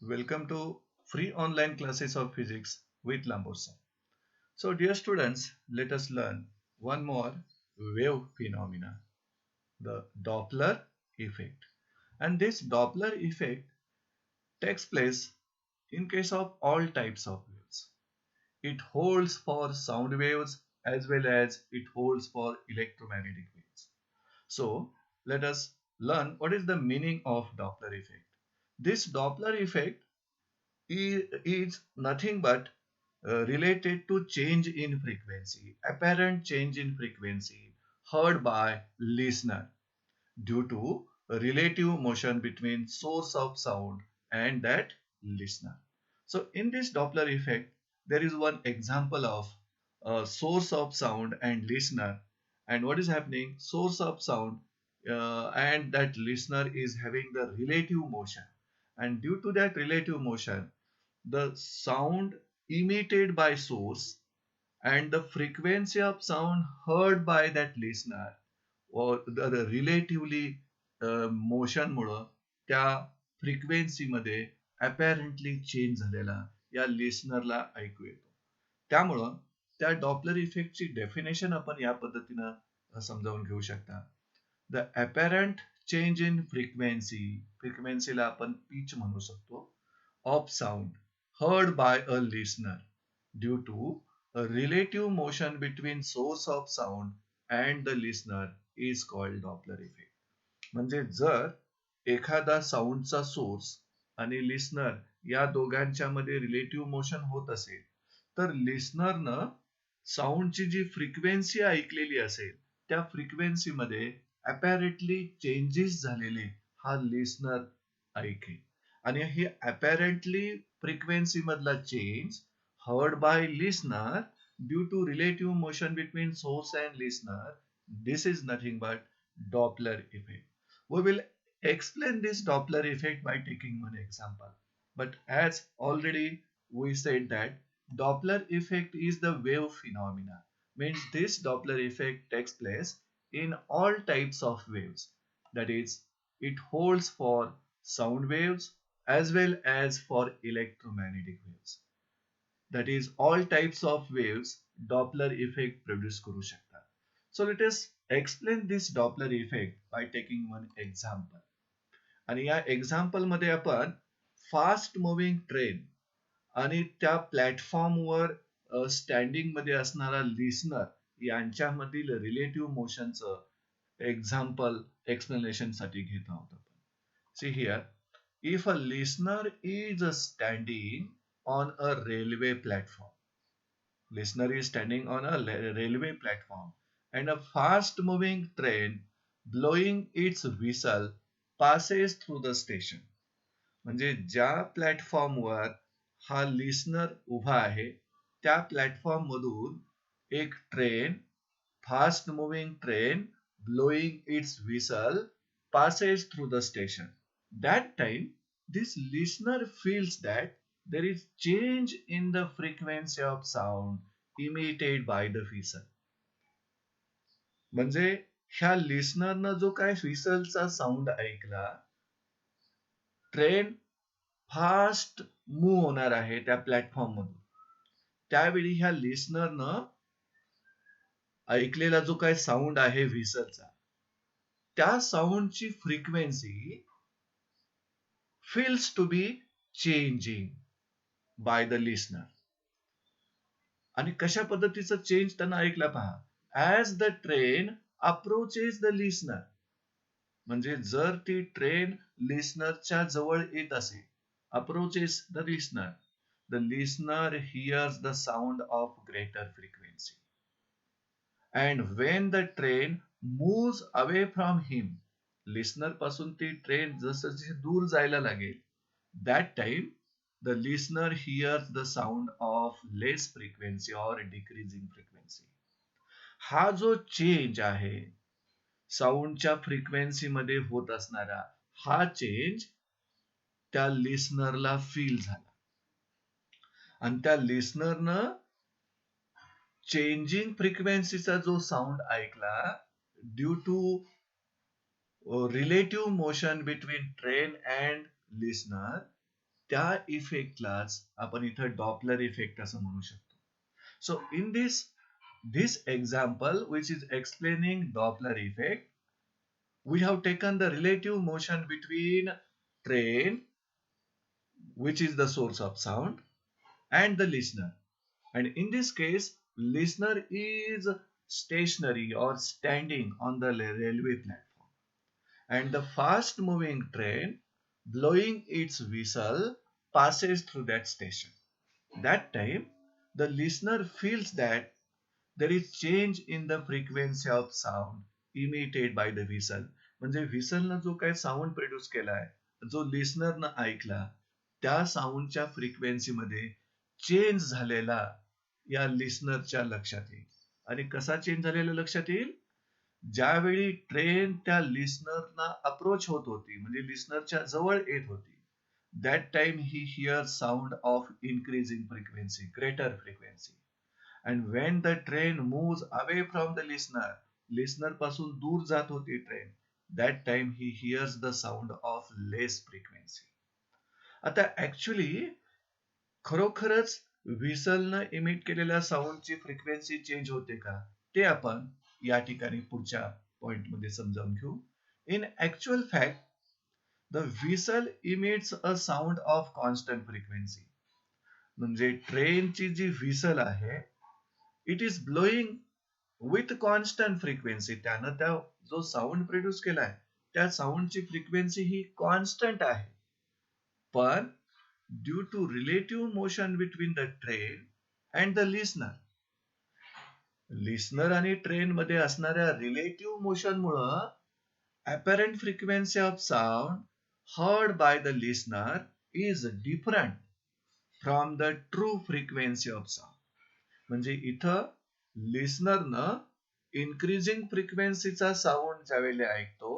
Welcome to free online classes of physics with Lamborsa. So, dear students, let us learn one more wave phenomena, the Doppler effect. And this Doppler effect takes place in case of all types of waves. It holds for sound waves as well as it holds for electromagnetic waves. So, let us learn what is the meaning of Doppler effect. This Doppler effect is nothing but related to change in frequency, apparent change in frequency heard by listener due to relative motion between source of sound and that listener. So in this Doppler effect, there is one example of source of sound and listener, and what is happening? Source of sound and that listener is having the relative motion, and due to that relative motion, the sound emitted by source and the frequency of sound heard by that listener or the relatively motion मुळे त्या frequency मध्ये apparently change झालेला या लिस्नरला ऐकू येतो. त्यामुळं त्या Doppler इफेक्टची definition आपण या पद्धतीनं समजावून घेऊ शकता. द अपॅरंट चेंज इन फ्रिक्वेन्सीला आपण पिच म्हणू शकतो of sound heard by a listener due to a relative motion between source of sound and the listener is called Doppler effect. म्हणजे जर एखादा साऊंडचा सोर्स आणि लिस्नर या दोघांच्या मध्ये रिलेटिव्ह मोशन होत असेल तर लिस्नरनं साऊंडची जी फ्रिक्वेन्सी ऐकलेली असेल त्या फ्रिक्वेन्सी मध्ये अपॅरेंटली चेंजेस झालेले हा लिस्नर ऐकेल आणि हे अपॅरेंटली फ्रिक्वेन्सी मधला change heard by listener due to relative motion between source and listener. This is nothing but Doppler effect. We will explain this Doppler effect by taking one example. But as already we said that Doppler effect is the wave phenomena. Means this Doppler effect takes place in all types of waves. That is, it holds for sound waves as well as for electromagnetic waves. That is, all types of waves Doppler effect produce करू शकतात. So let us explain this Doppler effect by taking one example. आणि या example मध्ये आपण fast moving train आणि त्या प्लॅटफॉर्मवर standing मध्ये असणारा लिस्नर यांच्यामधील रिलेटिव्ह मोशनचं एक्झाम्पल एक्सप्लेनेशन साठी घेत आहोत आपण. See here, if a listener is standing on a railway platform, listener is standing on a railway platform and a fast moving train blowing its whistle passes through the station. म्हणजे ज्या प्लॅटफॉर्मवर हा listener उभा आहे त्या platform मधून एक train, fast moving train blowing its whistle passes through the station. That time this listener feels that there is change in the frequency of sound emitted by the whistle. म्हणजे ह्या लिस्नरनं जो काय व्हिसलचा sound ऐकला, train fast move होणार आहे त्या platform मधून, त्यावेळी ह्या लिस्नरनं ऐकलेला जो काय साऊंड आहे व्हिसलचा त्या साऊंडची frequency feels to be changing by the listener. आणि कशा पद्धतीचं चेंज त्यांना ऐकला पहा. As the train approaches the listener, म्हणजे जर ती ट्रेन लिस्नरच्या जवळ येत असेल, approaches the listener heirs the sound of greater frequency. And Wien the train moves away from him, listener पासून ती ट्रेन जसं दूर जायला लागेल, that time the listener hears the sound of less frequency or decreasing frequency. हा जो change आहे साऊंडच्या frequency मध्ये होत असणारा हा चेंज त्या लिस्नरला फील झाला आणि त्या लिस्नरनं चेंजिंग फ्रिक्वेन्सीचा जो साऊंड ऐकला due to relative motion between train and listener, त्या इफेक्टलाच आपण इथं डॉपलर इफेक्ट असं म्हणू शकतो. So in this example, which is explaining Doppler effect, we have taken the relative motion between train, which is the source of sound, and the listener. And in this case, listener is stationary or standing on the railway platform. And the fast moving train blowing its whistle passes through that station. That time, the listener feels that there is change in the frequency of sound emitted by the whistle. म्हणजे व्हिसलनं जो काही sound produce केलाय, जो लिस्नरनं ऐकला, त्या साऊंडच्या फ्रिक्वेन्सीमध्ये change झालेला या लिस्नरच्या लक्षात येईल. आणि कसा चेंज झालेला लक्षात येईल? ज्यावेळी ट्रेन त्या लिस्नरना अप्रोच होत होती, म्हणजे लिस्नरच्या जवळ येत होती, that time he hears sound of increasing frequency, greater frequency. And when the train moves away from the listener पासून दूर जात होती train, that time he hears the sound of less frequency. आता ऍक्च्युली खरोखरच व्हिसलनं इमिट केलेल्या साऊंडची frequency change होते का, ते आपण या ठिकाणी पुढच्या पॉइंटमध्ये समजावून घेऊ. In actual fact the whistle emits a sound of constant frequency. म्हणजे ट्रेनची जी व्हिसल आहे, it is blowing with constant frequency. त्यानं त्या जो साऊंड प्रोड्यूस केलाय त्या साऊंडची फ्रिक्वेन्सी ही कॉन्स्टंट आहे. पण due to relative motion between the train and the listener आणि ट्रेन मध्ये असणाऱ्या रिलेटिव्ह मोशन मुळे apparent frequency of sound heard by the listener is different from the true frequency of sound. म्हणजे इथं लिस्नरनं increasing फ्रिक्वेन्सीचा sound ज्यावेळी ऐकतो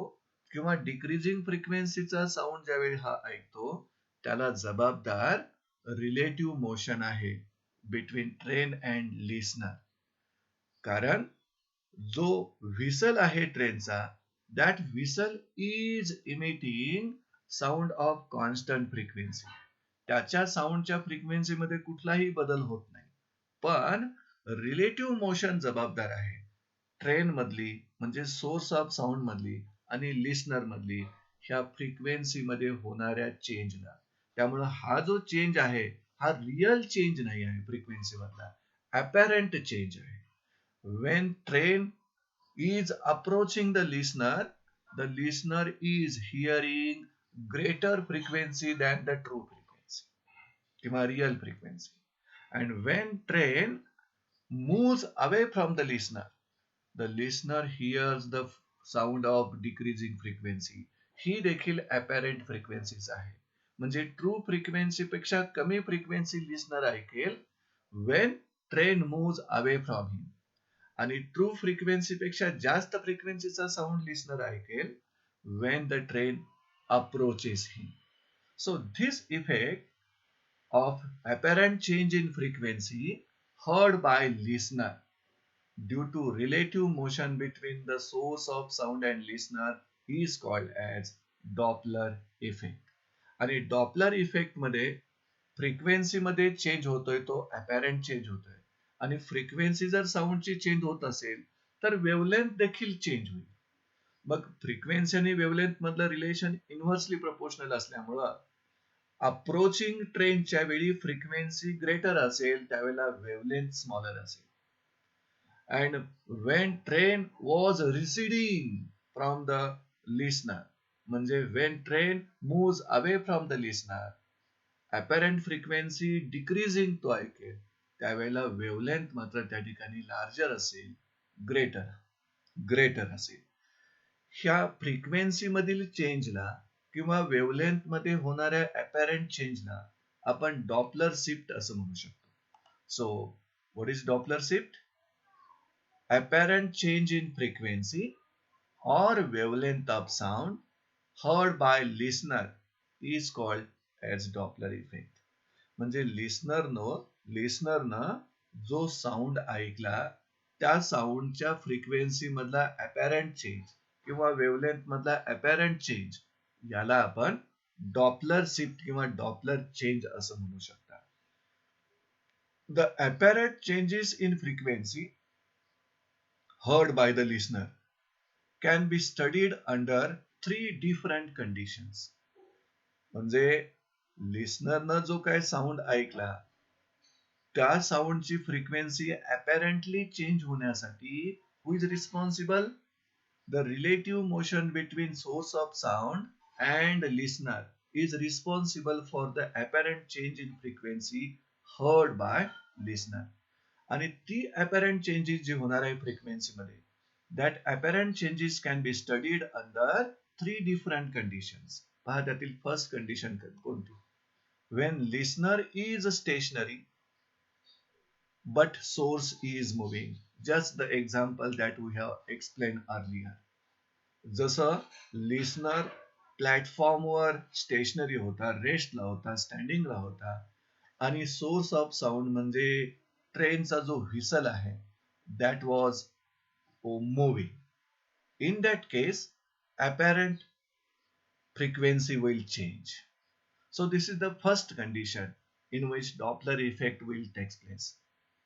किंवा डिक्रीजिंग फ्रिक्वेन्सीचा साऊंड ज्यावेळी हा ऐकतो, त्याला जबाबदार रिलेटिव्ह मोशन आहे बिटवीन ट्रेन अँड लिस्नर. कारण जो व्हिसल आहे ट्रेनचा, that whistle is emitting sound of constant frequency. त्याच्या साऊंडच्या फ्रिक्वेन्सी मध्ये कुठलाही बदल होत नाही. पण रिलेटिव्ह मोशन जबाबदार आहे ट्रेन मधली, म्हणजे सोर्स ऑफ साऊंड मधली आणि लिस्नर मधली ह्या फ्रिक्वेन्सी मध्ये होणाऱ्या चेंजला. त्यामुळे हा जो चेंज आहे हा रियल चेंज नाही आहे फ्रिक्वेन्सी मधला, अपॅरंट चेंज आहे. when train is approaching the listener is hearing greater frequency than the true frequency किंवा real frequency. And when train moves away from the listener hears the sound of decreasing frequency. ही देखील apparent frequencies आहे. म्हणजे true frequency पेक्षा कमी frequency listener ऐकेल when train moves away from him. आणि true frequency पेक्षा जास्त फ्रिक्वेन्सीचा साऊंड लिस्नर ऐकेल when the train approaches him. So this effect of apparent change in frequency heard by listener due to relative motion between the source of sound and listener is called as Doppler effect. आणि Doppler effect मध्ये frequency मध्ये change होतोय तो अपॅरंट change होतोय. आणि frequency जर साऊंडची change होत असेल तर वेवलेंथ देखील चेंज होईल. मग फ्रिक्वेन्सी आणि वेवलेंथ मधलं रिलेशन इन्व्हर्सली प्रपोर्शनल असल्यामुळं अप्रोचिंग ट्रेनच्या वेळी फ्रिक्वेन्सी ग्रेटर असेल त्यावेळेला वेवलेंथ स्मॉलर असेल. And when train was receding from the listener, म्हणजे when train moves away from the listener, apparent frequency decreasing तो ऐकेल, त्यावेळेला वेवलेंथ मात्र त्या ठिकाणी लार्जर असेल, ग्रेटर असेल. ह्या फ्रिक्वेन्सी मधील चेंजला किंवा वेवलेंथ मध्ये होणाऱ्या अपॅरंट चेंजला आपण डॉपलर शिफ्ट असं म्हणू शकतो. So what is Doppler shift? Apparent change in frequency or wavelength of sound heard by listener is called as Doppler effect. म्हणजे लिस्नरनं जो साऊंड ऐकला त्या साऊंडच्या फ्रिक्वेन्सी मधला अपॅरंट चेंज किंवा वेवलेंथ मधला अपॅरंट चेंज याला आपण डॉपलर शिफ्ट किंवा डॉपलर चेंज असं म्हणू शकता. The apparent changes in frequency heard by the listener can be studied under three different conditions. म्हणजे लिस्नरनं जो काय साऊंड ऐकला त्या साऊंडची फ्रिक्वेन्सी अपॅरेंटली चेंज होण्यासाठी who is responsible? The relative motion between source of sound and listener is responsible for the apparent change in frequency heard by listener. आणि ती apparent changes जी होणार आहे फ्रिक्वेन्सीमध्ये, that apparent changes can be studied under three different conditions. पहा त्यातील first condition कोणती? When listener is stationary but source is moving. Just the example that we have explained earlier. जसं लिस्नर प्लॅटफॉर्मवर stationery होता, रेस्टला होता, स्टँडिंगला होता, आणि सोर्स ऑफ साऊंड म्हणजे ट्रेनचा जो व्हिसल आहे that was moving. In that case, apparent frequency will change. So this is the first condition in which Doppler effect will take place.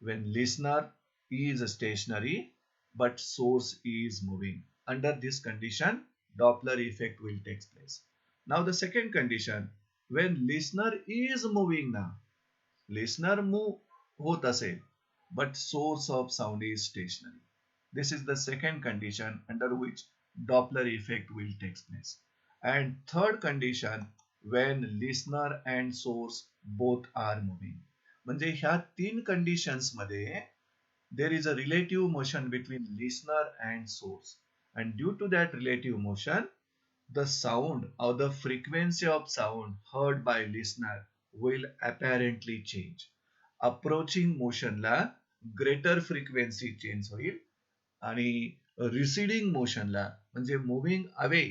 When listener is stationary but source is moving. Under this condition, Doppler effect will take place. Now the second condition, when listener is moving now, listener move होत असेल, but source of sound is stationary. This is the second condition under which Doppler effect will take place. And third condition, when listener and source both are moving. म्हणजे ह्या तीन conditions मध्ये there is a relative motion between listener and source, and due to that relative motion the sound or the frequency of sound heard by listener will apparently change. Approaching motion ला greater frequency change होईल आणि receding motion ला म्हणजे moving away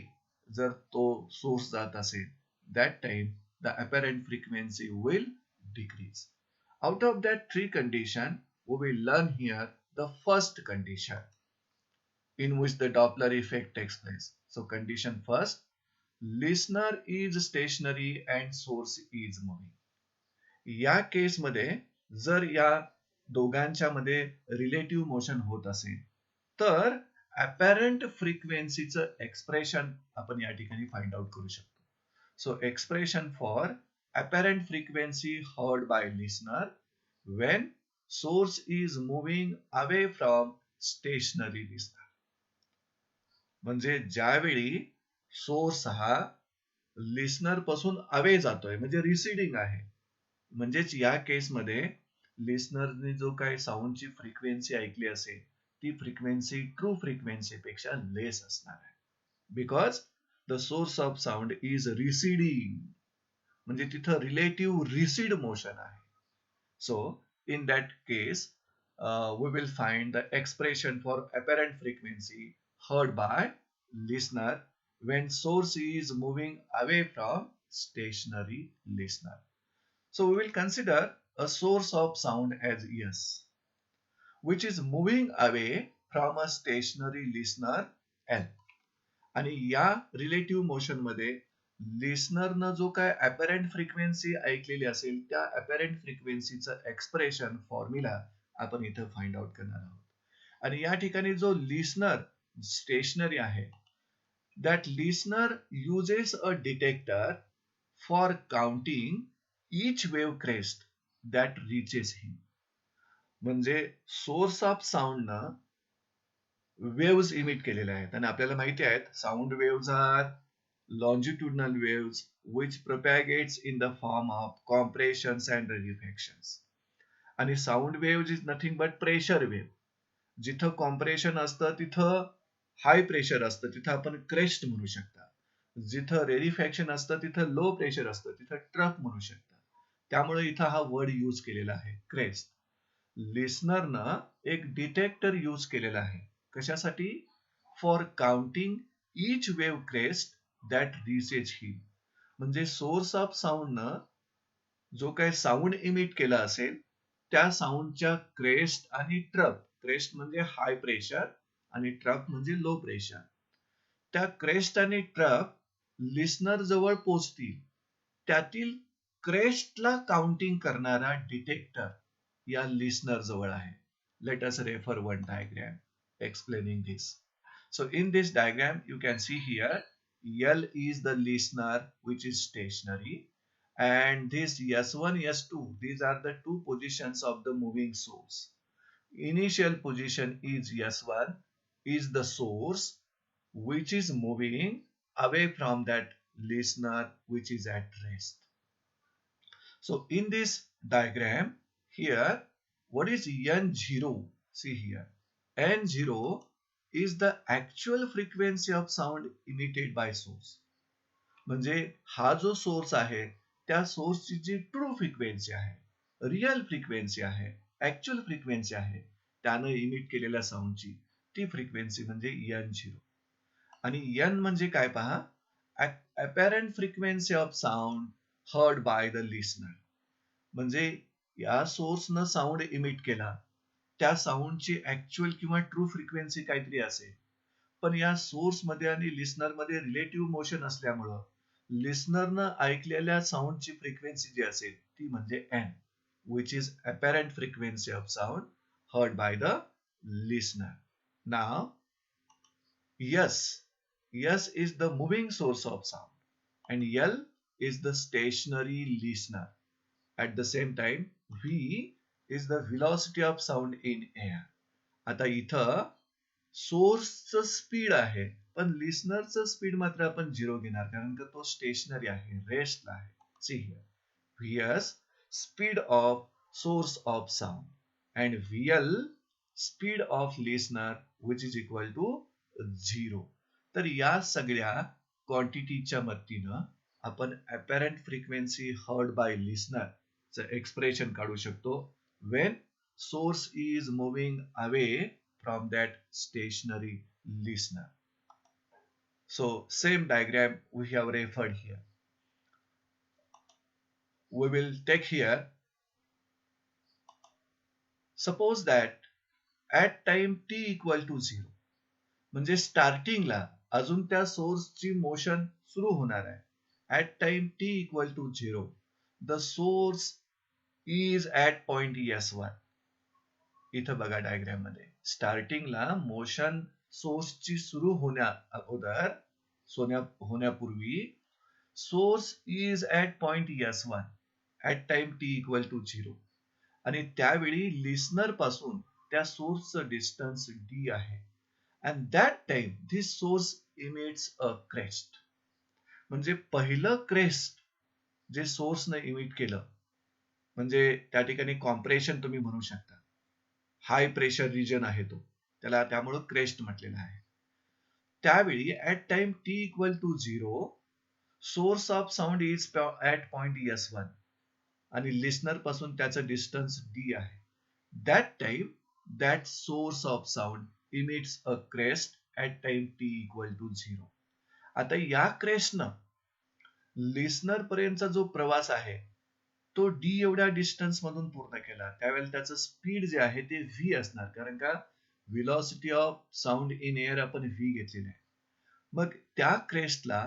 जर तो source जात असेल that time the apparent frequency will decrease. Out of that three condition, we will learn here the first condition in which the Doppler effect takes place. So condition first, listener is stationary and source is moving. या केस मध्ये जर या दोघांच्या मध्ये relative motion होत असेल तर apparent फ्रिक्वेन्सीचं expression आपण या ठिकाणी फाइंड आउट करू शकतो. So expression for apparent frequency heard by listener when source is moving away from stationary listener. म्हणजे ज्यावेळी सोर्स हा लिस्नर पासून अवे जातोय म्हणजे रिसिडिंग आहे, म्हणजेच या केसमध्ये लिस्नरने जो काही साऊंडची फ्रिक्वेन्सी ऐकली असेल ती फ्रिक्वेन्सी ट्रू फ्रिक्वेन्सी पेक्षा लेस असणार आहे, because the source of sound is receding. म्हणजे तिथं relative recede motion आहे. So in that case we will find the expression for apparent frequency heard by listener when source is moving away from stationary listener. So we will consider a source of sound as S, which is moving away from a stationary listener L. आणि या relative motion मध्ये लिस्नरनं जो काय अपॅरेंट frequency ऐकलेली असेल त्या अपॅरेंट फ्रिक्वेन्सीचं expression formula आपण इथं फाइंड आउट करणार आहोत. आणि या ठिकाणी जो लिस्नर स्टेशनरी आहे that listener uses a detector for counting each wave crest that reaches him. म्हणजे सोर्स ऑफ साऊंडनं वेव्स इमिट केलेल्या आहेत आणि आपल्याला माहिती आहेत sound waves are longitudinal waves which propagates in the form of compressions and rarefactions. आणि sound waves is nothing but pressure wave. जिथं कॉम्प्रेशन असतं तिथं हाय प्रेशर असतं, तिथं आपण क्रेस्ट म्हणू शकता. जिथं रेरिफॅक्शन असतं तिथं लो प्रेशर असतं, तिथं ट्रफ म्हणू शकता. त्यामुळे इथं हा वर्ड यूज केलेला आहे क्रेस्ट. लिस्नरनं एक डिटेक्टर यूज केलेला आहे कशासाठी? For counting each wave crest that reaches him. म्हणजे सोर्स ऑफ साऊंडनं जो काही साऊंड इमिट केला असेल त्या साऊंडच्या क्रेस्ट आणि ट्रफ, क्रेस्ट म्हणजे हाय प्रेशर आणि ट्रफ म्हणजे लो प्रेशर, त्या क्रेस्ट आणि ट्रफ लिस्नर जवळ पोहोचतील त्यातील क्रेस्टला काउंटिंग करणारा डिटेक्टर या लिस्नर जवळ आहे. Let us refer one diagram explaining this. So in this diagram you can see here L is the listener which is stationary, and this S1 S2, these are the two positions of the moving source. Initial position is S1 is the source which is moving away from that listener which is at rest. So in this diagram here, what is N0? See here, N0 is the actual frequency of sound emitted by source. म्हणजे हा जो source आहे त्या सोर्सची जी true frequency आहे, real frequency आहे, actual frequency आहे, त्यानं इमिट केलेल्या साऊंडची ती फ्रिक्वेन्सी म्हणजे N0. आणि N म्हणजे काय पहा, apparent frequency of sound heard by the listener. म्हणजे या सोर्सनं साऊंड इमिट केला, त्या साऊंडची ऍक्च्युअल किंवा ट्रू फ्रिक्वेन्सी काहीतरी असेल, पण या सोर्स मध्ये आणि लिस्नर मध्ये रिलेटिव्ह मोशन असल्यामुळं लिस्नरनं ऐकलेल्या साऊंडची फ्रिक्वेन्सी जी असेल ती म्हणजे N, which is apparent frequency of sound heard by the listener. Now S is the moving source of sound and L is the stationary listener. At the same time, V is the velocity of sound in air. आता इथं सोर्सचं speed आहे, पण लिस्नरचं speed मात्र आपण 0 घेणार, कारण का तो स्टेशनरी आहे, रेस्टला आहे. See here, Vs speed of source of sound and VL speed of listener which is equal to 0. तर या सगळ्या क्वांटिटीच्या मदतीनं आपण apparent frequency heard by listener च एक्सप्रेशन काढू शकतो when source is moving away from that stationary listener. So same diagram we have referred here. We will take here, suppose that at time t equal to 0, म्हणजे स्टार्टिंगला अजून त्या सोर्सची motion सुरू होणार आहे. at time t equal to 0, the source is at point S1. इथं बघा डायग्राम मध्ये स्टार्टिंगला मोशन सोर्सची सुरू होण्या अगोदर होण्यापूर्वी source is at point S1 at time t equal to 0, आणि त्यावेळी लिस्नर पासून त्या सोर्सचं डिस्टन्स d आहे. and that time this source emits a crest. म्हणजे पहिलं क्रेस्ट जे सोर्सनं इमिट केलं, म्हणजे त्या ठिकाणी कॉम्प्रेशन तुम्ही म्हणू शकता, हाय प्रेशर रिजन आहे तो, त्याला त्यामुळे क्रेस्ट म्हटलेलं आहे. त्यावेळी at time t equal to 0 source of sound is at point S1 आणि लिस्नर पासून त्याचं डिस्टन्स d आहे. That time that source of sound emits a crest at time t equal to 0. आता या क्रेस्टनं लिस्नर पर्यंतचा जो प्रवास आहे तो d एवढ्या डिस्टन्स मधून पूर्ण केला, त्यावेळेला त्याचं स्पीड जे आहे ते v असणार, कारण का velocity of sound in air आपण v घेतलेला आहे. मग त्या क्रेस्टला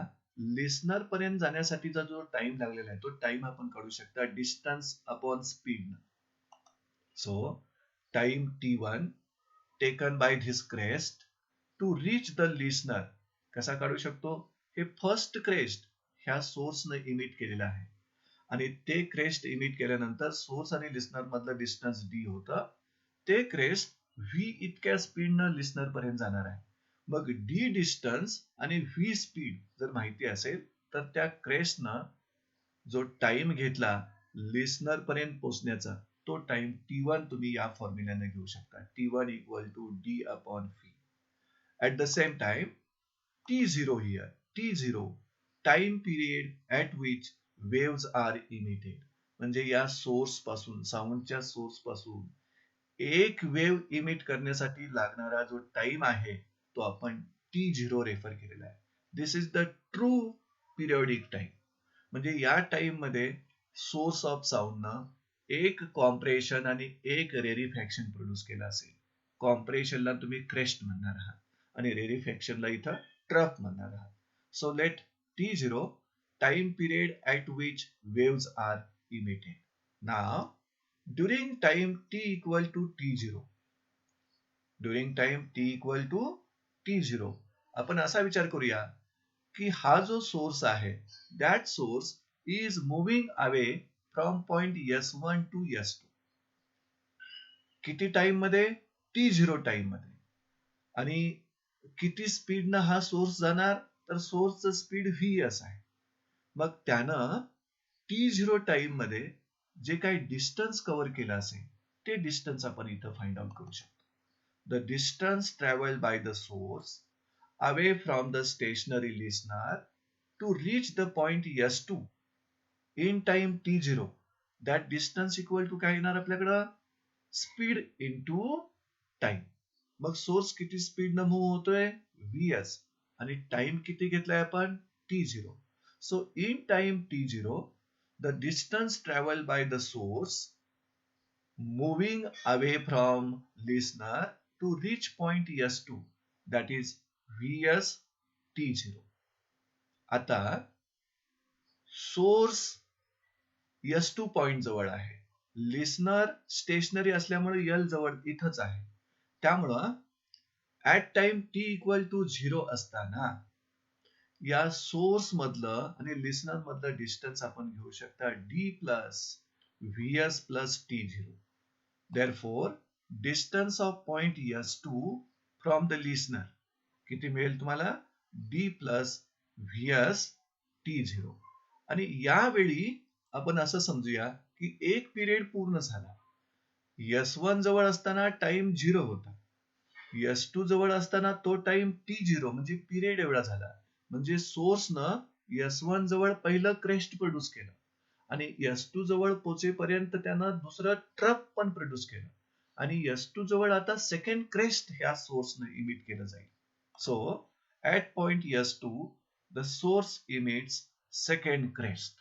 लिस्नर पर्यंत जाण्यासाठीचा जो टाइम लागलेला आहे तो टाइम आपण काढू शकता distance upon speed. So time t1 taken by this crest to reach the listener कसा काढू शकतो, हे फर्स्ट क्रेस्ट ह्या सोर्सनं इमिट केलेलं आहे आणि ते क्रेस्ट इमिट केल्यानंतर सोर्स आणि लिस्नर मधलं डिस्टन्स d होतं, ते क्रेस्ट v इतक्या स्पीडनं लिस्नर पर्यंत जाणार आहे. मग d डिस्टन्स आणि v स्पीड जर माहिती असेल तर त्या क्रेस्टनं जो टाइम घेतला लिस्नर पर्यंत पोहोचण्याचा तो टाइम t1 तुम्ही या फॉर्म्युल्याने घेऊ शकता, t1 equal to d upon v. At the same time t0 here, t0 time period at which waves are emitted. म्हणजे या सोर्स पासून, साऊंडच्या सोर्स पासून एक वेव्ह इमिट करण्यासाठी लागणारा जो टाइम आहे तो आपण t0 रेफर केलेला आहे. This is the true periodic time. म्हणजे या टाइम मध्ये सोर्स ऑफ साऊंडनं एक कॉम्प्रेशन आणि एक रेरिफॅक्शन प्रोड्यूस केलं असेल. कॉम्प्रेशनला तुम्ही क्रेस्ट म्हणणार आहात आणि रेरिफॅक्शनला इथं ट्रफ म्हणणार आहात. So let t0 time period at which waves are emitted. Now, during time t equal to t0, during time t equal to t0, आपण असा विचार करूया की हा जो सोर्स आहे, that source is moving away from point S1 to S2. किती time मध्ये? t0 टाइम मध्ये. आणि किती स्पीडनं हा सोर्स जाणार? तर सोर्सचं स्पीड vs आहे. मग त्यानं t0 टाइम मध्ये जे काही डिस्टन्स कव्हर केलं असेल ते डिस्टन्स आपण इथं फाइंड आउट करू शकतो. The distance traveled by the source away from the stationary listener to reach the point S2 in time t0, that distance equal to काय येणार आपल्याकडं? Speed into time. मग सोर्स किती स्पीड न मूव्ह होतोय? vs. आणि टाइम किती घेतलाय आपण? t0. So in time t0, the distance traveled by the source moving away from listener to reach point S2, that is vs t0. आता source S2 point जवळ आहे, लिस्नर स्टेशनरी असल्यामुळे L जवळ इथंच आहे. त्यामुळं at time t equal to 0 असताना या सोर्स मधलं आणि लिस्नर मधलं डिस्टन्स आपण घेऊ शकता d plus vs plus t0. Therefore, distance of point S2 from the listener किती मिळेल तुम्हाला? d plus vs t0. आणि यावेळी आपण असं समजूया की एक पिरियड पूर्ण झाला. S1 जवळ असताना टाइम 0 होता. S2 जवळ असताना तो टाइम t0 म्हणजे पिरियड एवढा झाला. म्हणजे सोर्सनं S1 जवळ पहिलं क्रेस्ट प्रोड्यूस केलं आणि S2 जवळ पोहोचेपर्यंत त्यानं दुसरं ट्रप पण प्रोड्यूस केलं आणि S2 जवळ आता सेकंड क्रेस्ट ह्या सोर्सनं इमिट केलं जाईल. So at point S2 the source emits second crest.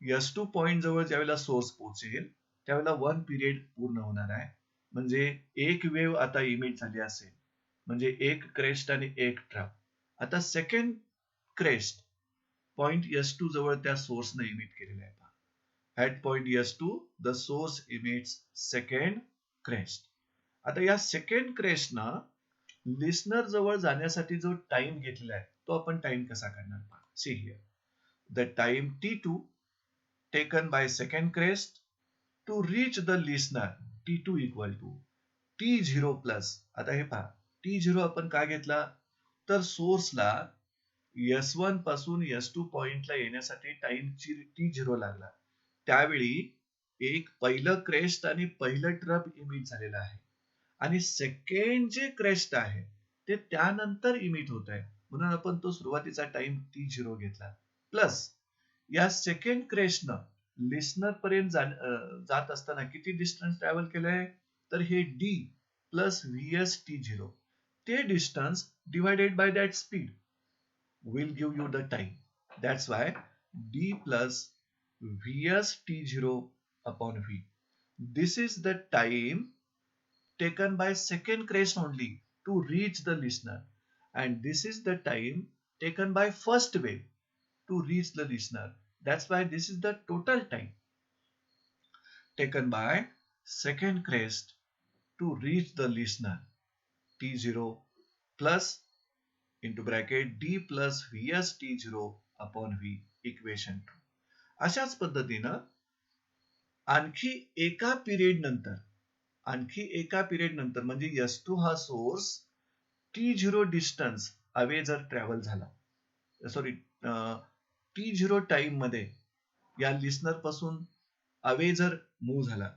S2 point जवळ ज्यावेळेला सोर्स पोहोचेल त्यावेळेला 1 पिरियड पूर्ण होणार आहे. म्हणजे एक वेव्ह आता इमिट झाली असेल, म्हणजे एक क्रेस्ट आणि एक ट्रप. आता सेकंड क्रेस्ट पॉइंट S2 जवळ त्या सोर्सनं इमिट केलेला आहे. At point S2, the source emits second crest. आता या सेकंड क्रेस्टनं लिस्नर जवळ जाण्यासाठी जो टाइम घेतलेला आहे तो आपण टाइम कसा काढणार? See here. The time t2 taken by second crest to reach the listener, t2 equal to t0 plus. आता हे पहा, t0 आपण का घेतला? तर सोर्सला S1 पासून S2 पॉइंटला येण्यासाठी टाइम t0 लागला. त्यावेळी एक पहिलं क्रेस्ट आणि पहिलं ट्रप इमिट झालेलं आहे आणि सेकंड जे क्रेस्ट आहे ते त्यानंतर इमिट होत आहे, म्हणून आपण तो सुरुवातीचा टाइम t0 घेतला. प्लस या सेकंड क्रेस्टनं लिस्नर पर्यंत जात असताना किती डिस्टन्स ट्रॅव्हल केलंय? तर हे d प्लस vs t0, ते distance divided by that speed will give you the time. That's why d plus vs t0 upon v. This is the time taken by second crest only to reach the listener, and this is the time taken by first wave to reach the listener. That's why this is the total time taken by second crest to reach the listener, t0 plus into bracket d plus vs t0 upon v, equation 2. अशाच पद्धतीनं आणखी एका period नंतर म्हणजे S2 हा source t0 distance away जर travel झाला, sorry t0 time मध्ये या लिस्नर पासून अवे जर मूव्ह झाला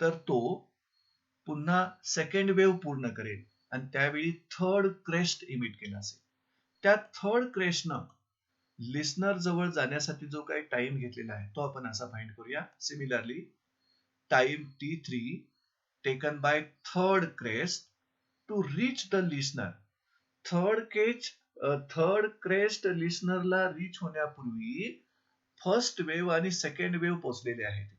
तर तो पुन्हा सेकंड वेव्ह पूर्ण करेल आणि त्यावेळी थर्ड क्रेस्ट इमिट केला असेल. त्या थर्ड क्रेस्टनं लिस्नर जवळ जाण्यासाठी जो काही टाइम घेतलेला आहे तो आपण असा फाइंड करूया. Similarly time t3 taken by third crest to reach the listener. Third crest लिस्नरला रीच होण्यापूर्वी फर्स्ट वेव्ह आणि सेकंड वेव्ह पोहोचलेले आहे तिथं.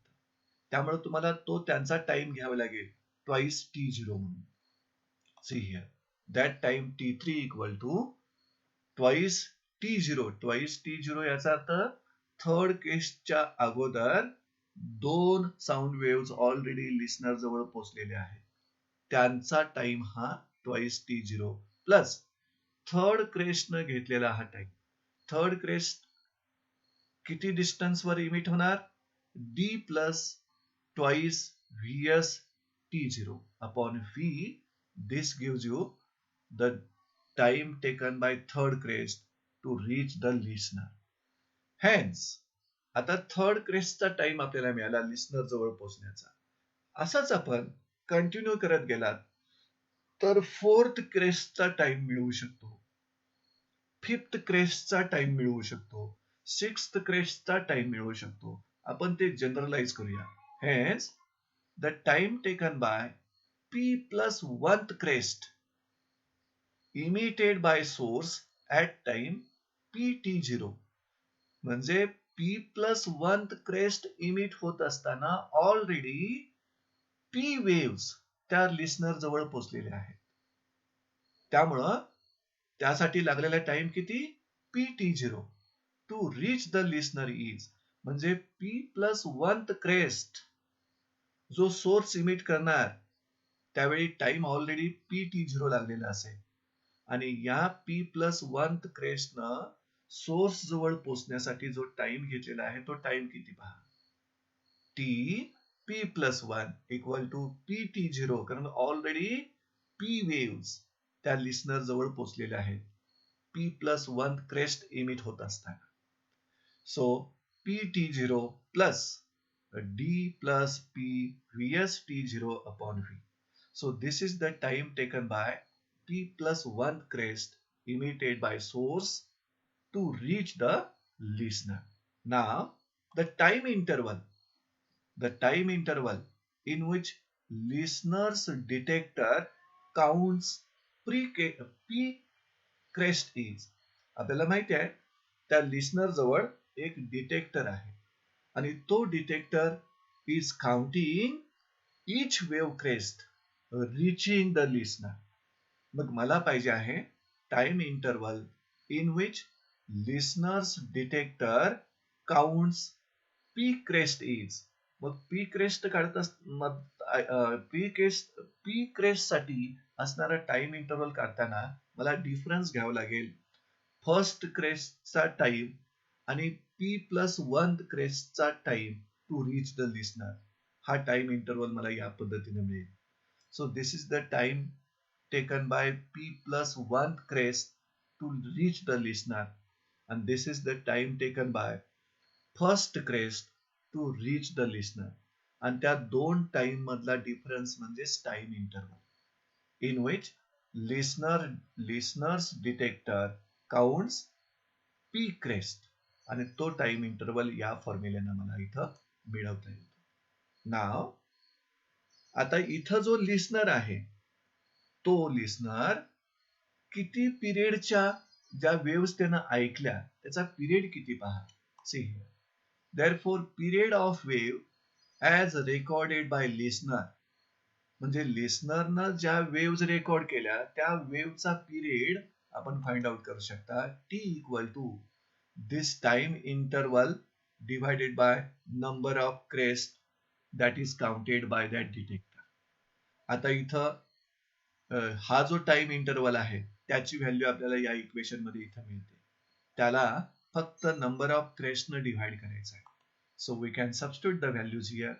त्यामुळे तुम्हाला तो त्यांचा टाइम घ्यावा लागेल ट्वाइस t0 म्हणून. See here, that time t3 equal to twice T0 twice T0 याचा अर्थ थर्ड केसच्या अगोदर 2 साऊंड वेव्स ऑलरेडी लिस्नर जवळ पोहोचलेले आहेत. त्यांचा टाइम हा ट्वाइस T0 प्लस थर्ड क्रेस्टनं घेतलेला हा टाइम. थर्ड क्रेस्ट किती डिस्टन्स वर इमिट होणार? D plus twice Vs T0 upon V. This gives you the time taken by third crest to reach the listener. Hence, आता third क्रेस्टचा time आपल्याला मिळाला listener जवळ पोहोचण्याचा. असाच आपण कंटिन्यू करत गेलात तर फोर्थ क्रेस्टचा टाइम मिळवू शकतो, फिफ्थ क्रेस्टचा टाइम मिळवू शकतो, सिक्स्थ क्रेस्टचा टाइम मिळवू शकतो. आपण ते जनरलाइज करूया. Hence, the time taken by P plus 1th crest emitted by source at time PT0 म्हणजे P plus 1th crest emit होत असताना ऑलरेडी P waves त्या लिस्नर जवळ पोहोचलेल्या आहेत. त्यामुळं त्यासाठी लागलेला टाइम किती? PT0 to reach the listener is म्हणजे P plus 1th crest जो सोर्स इमिट करणार त्यावेळी टाइम ऑलरेडी PT0 लागलेला असेल आणि या P plus 1th क्रेस्टनं सोर्स जवळ पोहोचण्यासाठी जो टाइम घेतलेला आहे तो टाइम किती पहा. T P plus 1 equal to PT0 कारण ऑलरेडी P वेव्स त्या लिस्नर जवळ पोहोचलेल्या आहेत P plus 1 क्रेस्ट इमिट होत असताना. So PT0 plus D plus P Vs T0 upon V. So this is the time taken by P plus 1 crest emitted by source to reach the listener. Now, the time interval in which listener's detector counts P crest is. आपल्याला माहिती आहे त्या listener जवळ एक detector आहे आणि तो detector is counting each wave crest reaching the listener. मग मला पाहिजे आहे time interval in which listeners detector counts P crest is. मग P crest काढत P crest साठी असणारा टाइम इंटरवल काढताना मला डिफरन्स घ्यावा लागेल फर्स्ट क्रेस्टचा टाइम आणि P plus 1 क्रेस्टचा time to reach the listener. हा टाइम इंटरवल मला या पद्धतीने मिळेल. So this is the time taken by P plus 1 crest to reach the listener and this is the time taken by first crest to reach the listener. आणि त्या दोन time मधला difference म्हणजे time interval in which listeners detector counts P crest आणि तो time interval या फॉर्म्युलेनं मला इथं मिळवता येतो. नाव आता इथं जो लिस्नर आहे तो लिस्नर किती पिरियडच्या ज्या वेव्स त्यानं ऐकल्या त्याचा पिरियड किती पहा. See here therefore period of wave as recorded by listener म्हणजे लिस्नरनं ज्या वेव्स रेकॉर्ड केल्या त्या वेव्हचा पिरियड आपण फाइंड आउट करू शकता. T equal to this time interval divided by number of crest that is counted by that detector. आता इथं हा जो टाइम इंटरवल आहे त्याची व्हॅल्यू आपल्याला या इक्वेशन मध्ये इथं मिळते. त्याला फक्त नंबर ऑफ क्रेस्टनं डिव्हाइड करायचं आहे. So we can substitute the values here.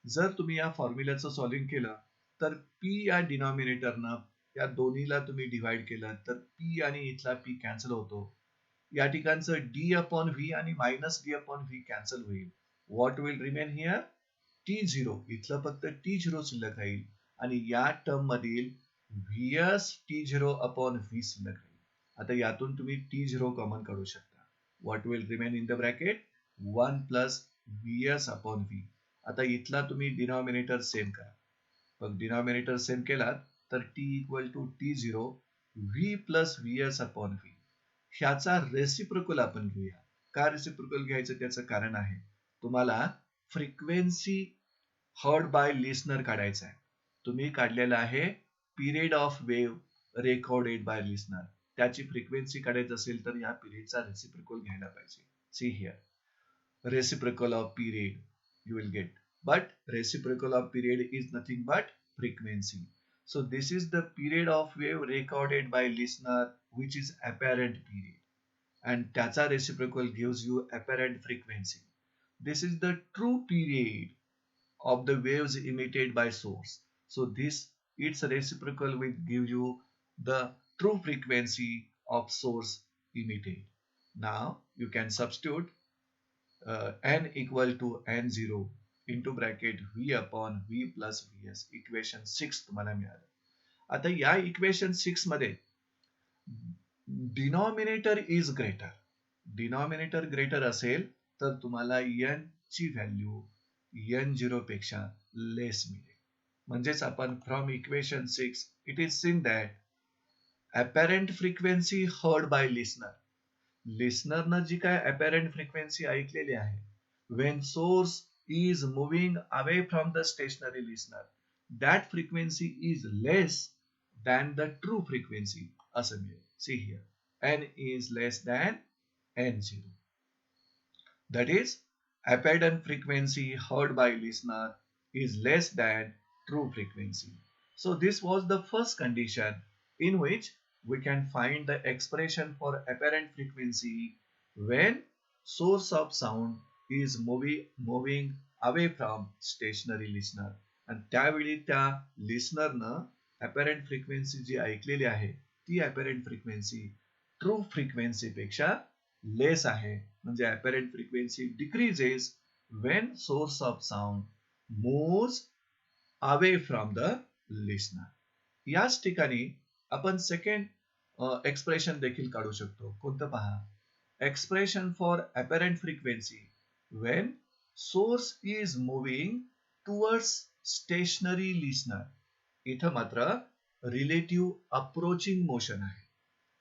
जर तुम्ही या फॉर्म्युल्याचं सॉल्व्हिंग केलं तर P या डिनॉमिनेटरनं या दोन्हीला तुम्ही डिव्हाइड केलं तर P आणि इथला P कॅन्सल होतो. या ठिकाणचं D अपॉन V आणि minus D upon V cancel होईल. What will remain here? T0. इथलं फक्त T0 शिल्लक राहील आणि या टर्म मधील Vs T0 upon V शिल्लक राहील. आता यातून तुम्ही T0 कॉमन काढू शकता. What will remain in the bracket? 1 plus Vs upon V. आता इथला तुम्ही डिनॉमिनेटर सेम करा. मग डिनॉमिनेटर सेम केलात तर T equal to T0 V plus Vs upon V. ह्याचा रेसिप्रोकल आपण घेऊया. का रेसिप्रोकल घ्यायचं त्याचं कारण आहे तुम्हाला फ्रिक्वेन्सी हर्ड बाय लिस्नर काढायचा आहे. तुम्ही काढलेला आहे period of wave recorded by listener. त्याची फ्रिक्वेन्सी काढायची असेल तर या पिरियडचा रेसिप्रोकल घ्यायला पाहिजे. See here reciprocal of period you will get, but reciprocal of period is nothing but frequency. So this is the period of wave recorded by listener which is apparent period, and त्याचा reciprocal gives you apparent frequency. This is the true period of the waves emitted by source. So this its reciprocal will give you the true frequency of source emitted. Now you can substitute n equal to n0 into bracket v upon v plus vs. Equation 6 तुम्हाला मिळालं. आता या equation 6 मध्ये denominator is greater. Denominator greater असेल तर तुम्हाला n ची value n0 पेक्षा लेस मिळेल. म्हणजेच आपण from equation 6 it is seen that apparent frequency heard by listener. लिस्नरनं जी काय apparent frequency ऐकलेली आहे, when source is moving away from the stationary listener, that frequency is less than the true frequency असं मिळेल. See here, n is less than n0. That is, apparent frequency heard by listener is less than true frequency. So this was the first condition in which we can find the expression for apparent frequency when source of sound is moving away from stationary listener. आणि त्यावेळी त्या लिस्नरनं apparent frequency जी ऐकलेली आहे ती apparent frequency true frequency पेक्षा लेस आहे. म्हणजे apparent frequency decreases when source of sound moves away from the listener. याच ठिकाणी आपण सेकंड एक्सप्रेशन देखील काढू शकतो. कोणतं पहा, expression for apparent frequency when source is moving towards stationary listener. इथं मात्र रिलेटिव्ह अप्रोचिंग मोशन आहे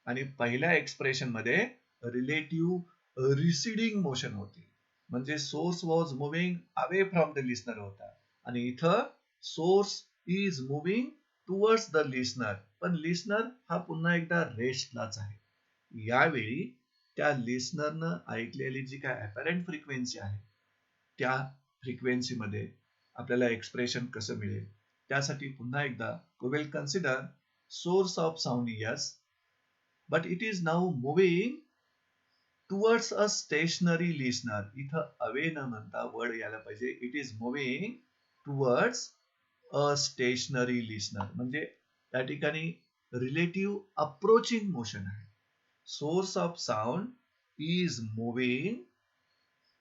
आणि पहिल्या एक्सप्रेशन मध्ये रिलेटिव्ह रिसिडिंग मोशन होती. म्हणजे source was moving away from the listener होता आणि इथं source is moving towards the listener, पण लिस्नर हा पुन्हा एकदा रेस्टलाच आहे. यावेळी त्या लिस्नरनं ऐकलेली जी काय अपॅरंट फ्रिक्वेन्सी आहे त्या फ्रिक्वेन्सी मध्ये आपल्याला एक्सप्रेशन कसं मिळेल, त्यासाठी पुन्हा एकदा we will consider source of sound yes, but it is now moving towards a stationary listener. इथं अवे न म्हणता वर्ड यायला पाहिजे, it is moving towards a stationary listener. म्हणजे त्या ठिकाणी रिलेटिव्ह अप्रोचिंग मोशन आहे. Source of sound is moving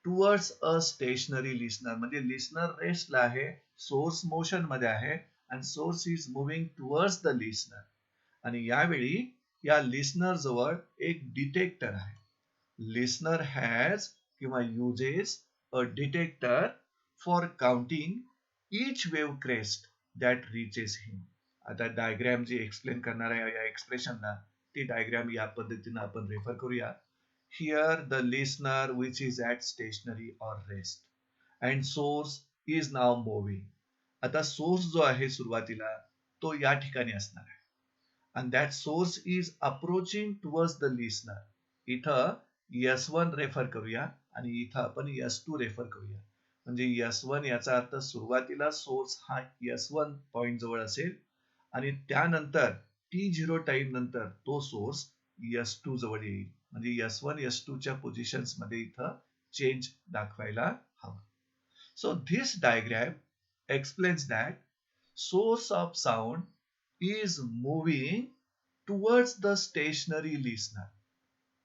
towards a stationary listener, म्हणजे लिस्नर रेस्टला आहे, सोर्स मोशन मध्ये आहे आणि source is moving towards the listener. आणि यावेळी या लिस्नर जवळ एक डिटेक्टर आहे. लिस्नर हॅज किंवा uses a detector for counting each wave crest that reaches him. आता डायग्राम जी एक्सप्लेन करणार आहे या एक्सप्रेशनला, ती डायग्राम या पद्धतीने आपण रेफर करूया. Here the listener which is at stationary or rest and source is now moving. आता सोर्स जो आहे सुरुवातीला तो या ठिकाणी असणार आहे and that source is approaching towards the listener. इथं S1 रेफर करूया आणि इथं आपण S2 रेफर करूया. म्हणजे S1 याचा अर्थ सुरुवातीला सोर्स हा S1 पॉइंट जवळ असेल आणि त्यानंतर T0 टाइम नंतर तो सोर्स S2 जवळ येईल. म्हणजे S1 S2 च्या पोझिशन्स मध्ये इथं चेंज दाखवायला हवा. So this diagram explains that source of sound is moving towards the stationary listener.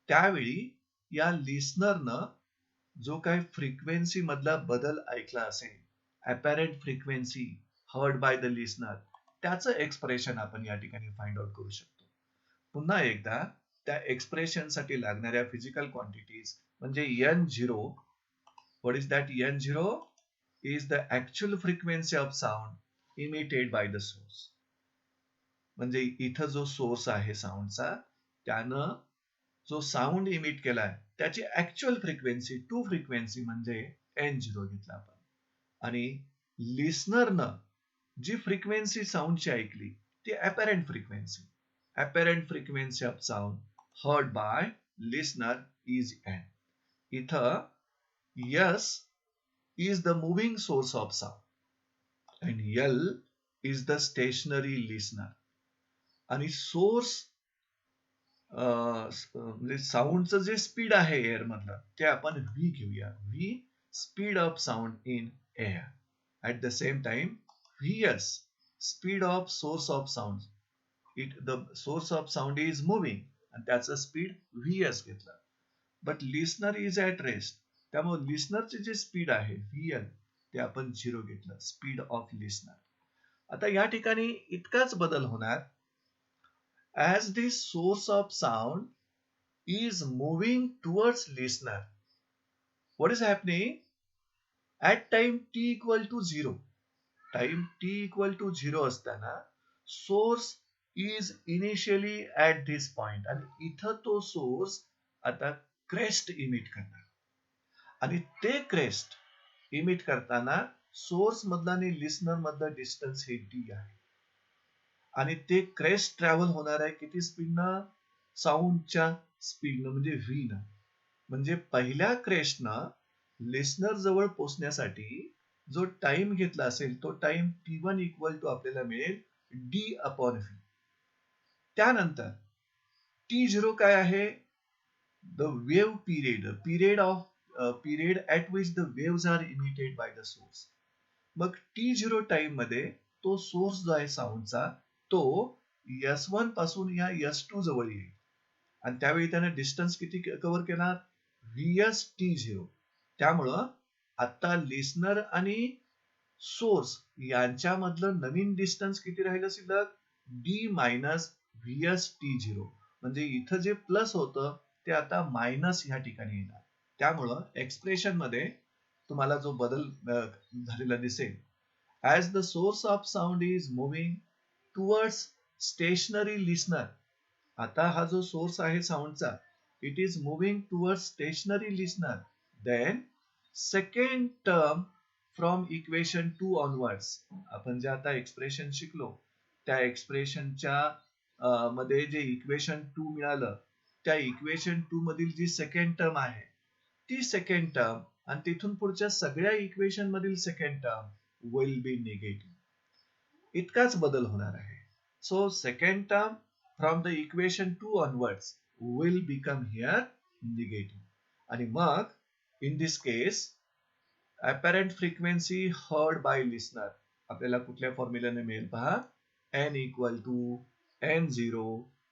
त्यावेळी या लिस्नरनं जो काही फ्रिक्वेन्सी मधला बदल ऐकला असेल, apparent frequency heard by the listener, त्याचं एक्सप्रेशन आपण या ठिकाणी फाइंड आउट करू शकतो. पुन्हा एकदा त्या एक्सप्रेशन साठी लागणाऱ्या फिजिकल क्वांटिटीज म्हणजे n0. What is that? n0 is the actual frequency of sound emitted by the source. म्हणजे इथं जो सोर्स आहे साऊंडचा त्यानं जो साऊंड इमिट केलाय त्याची ऍक्च्युअल फ्रिक्वेन्सी टू फ्रिक्वेन्सी म्हणजे n0 घेतला आपण. आणि लिस्नरनं जी फ्रिक्वेन्सी साऊंडची ऐकली ती अपॅरंट frequency. apparent frequency of sound heard by listener is n. इथं S is the moving source of sound and L is the stationary listener. आणि सोर्स म्हणजे साऊंडचं जे स्पीड आहे एअर मधलं ते आपण व्ही घेऊया. V speed of sound in air. At the same time VS speed of source of sound. The source of sound is moving आणि त्याचं स्पीड व्हीएस घेतलं. But listener is at rest, त्यामुळे लिस्नरचे जे speed आहे VL ते आपण 0 घेतलं. Speed of listener. आता या ठिकाणी इतकाच बदल होणार. As the source of sound is moving towards listener, what is happening? At time t equal to 0, time t equal to 0 असताना source is initially at this point आणि इथं तो source आता crest emit करणार आणि ते crest emit करताना source मधला आणि listener मधला distance हे d आहे आणि ते क्रेस्ट ट्रॅव्हल होणार आहे किती स्पीडनं? साऊंडच्या स्पीडनं म्हणजे व्ही न. म्हणजे पहिल्या क्रेस्टनं लिस्नर जवळ पोहोचण्यासाठी जो टाइम घेतला असेल तो टाइम T1 इक्वल टू आपल्याला मिळेल D अपॉन व्ही. त्यानंतर T0 काय आहे? The wave period at which the waves are emitted by the source. मग T0 टाइम मध्ये तो सोर्स जो आहे साऊंडचा तो S1 पासून या S2 जवळ येईल आणि त्यावेळी त्याने डिस्टन्स किती कव्हर केला? VS T0. त्यामुळं आता लिस्नर आणि सोर्स यांच्यामधलं नवीन डिस्टन्स किती राहिलं शिल्लक? D minus VS T0. म्हणजे इथं जे प्लस होतं ते आता मायनस ह्या ठिकाणी येणार. त्यामुळं एक्सप्रेशन मध्ये तुम्हाला जो बदल झालेला दिसेल. As the source of sound is moving towards stationary listener, आता हा जो सोर्स आहे साऊंडचा it is moving towards stationary listener. Then second term from equation 2 onwards, आपण जे आता एक्सप्रेशन शिकलो त्या एक्सप्रेशनच्या मध्ये जे इक्वेशन 2 मिळालं त्या इक्वेशन 2 मधील जी सेकंड टर्म आहे ती सेकंड टर्म आणि तिथून पुढच्या सगळ्या इक्वेशन मधील second term will be negative. इतकाच बदल होणार आहे. So second term from the equation 2 onwards will become here negative. आणि मग in this case apparent frequency heard by listener आपल्याला कुठल्या फॉर्म्युलाने मिळेल पहा. n equal to n0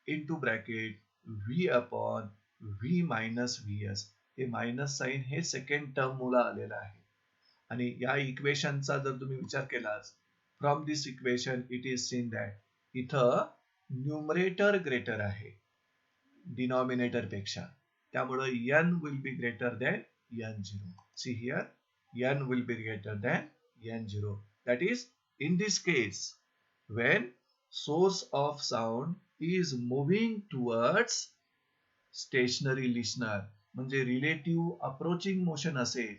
into bracket v upon v minus vs. हे मायनस साइन हे second term मुळे आलेलं आहे आणि या इक्वेशनचा जर तुम्ही विचार केला from this equation it is seen that इथं न्यूमरेटर ग्रेटर आहे डिनॉमिनेटर पेक्षा. त्यामुळे n will be greater than n0. See here n will be greater than n0. That is, in this case, when source of sound is moving towards stationary listener, म्हणजे relative approaching motion असेल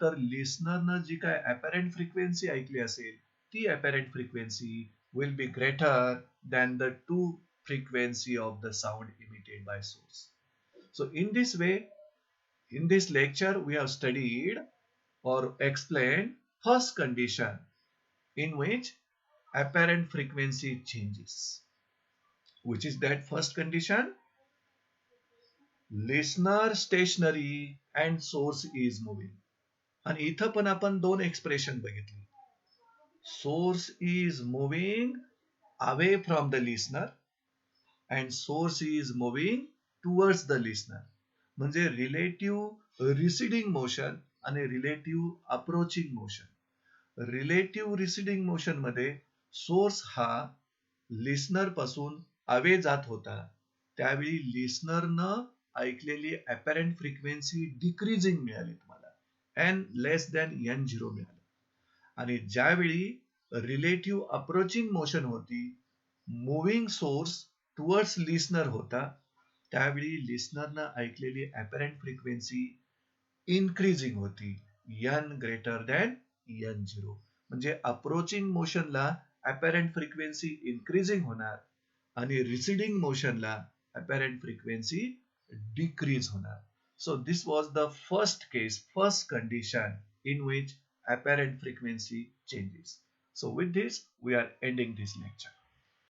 तर लिस्नरनं जी काय अपॅरंट frequency ऐकली असेल ती अपॅरंट frequency will be greater than the true frequency of the sound emitted by source. So in this way, in this lecture we have studied or explain first condition in which apparent frequency changes. Which is that first condition? Listener stationary and source is moving. आणि इथं पण आपण दोन expression बघितली. Source is moving away from the listener and source is moving towards the listener. म्हणजे relative receding motion आणि relative approaching motion. Relative receding motion मध्ये source हा लिस्नर पासून अवे जात होता त्यावेळी लिस्नरनं ऐकलेली अपॅरंट फ्रिक्वेन्सी डिक्रीजिंग मिळाली तुम्हाला n लेस दॅन n0 मिळालं. आणि ज्यावेळी रिलेटिव्ह अप्रोचिंग मोशन होती मुव्हिंग सोर्स टुवर्ड्स लिस्नर होता त्यावेळी लिस्नरनं ऐकलेली अपॅरंट फ्रिक्वेन्सी इन्क्रीजिंग होती n ग्रेटर दॅन n0. म्हणजे अप्रोचिंग मोशनला अपॅरंट फ्रिक्वेन्सी इन्क्रीजिंग होणार आणि रिसिडिंग मोशनला अपॅरंट फ्रिक्वेन्सी डिक्रीज होणार. So this was the first case, first condition in which apparent frequency changes. So with this, we are ending this lecture.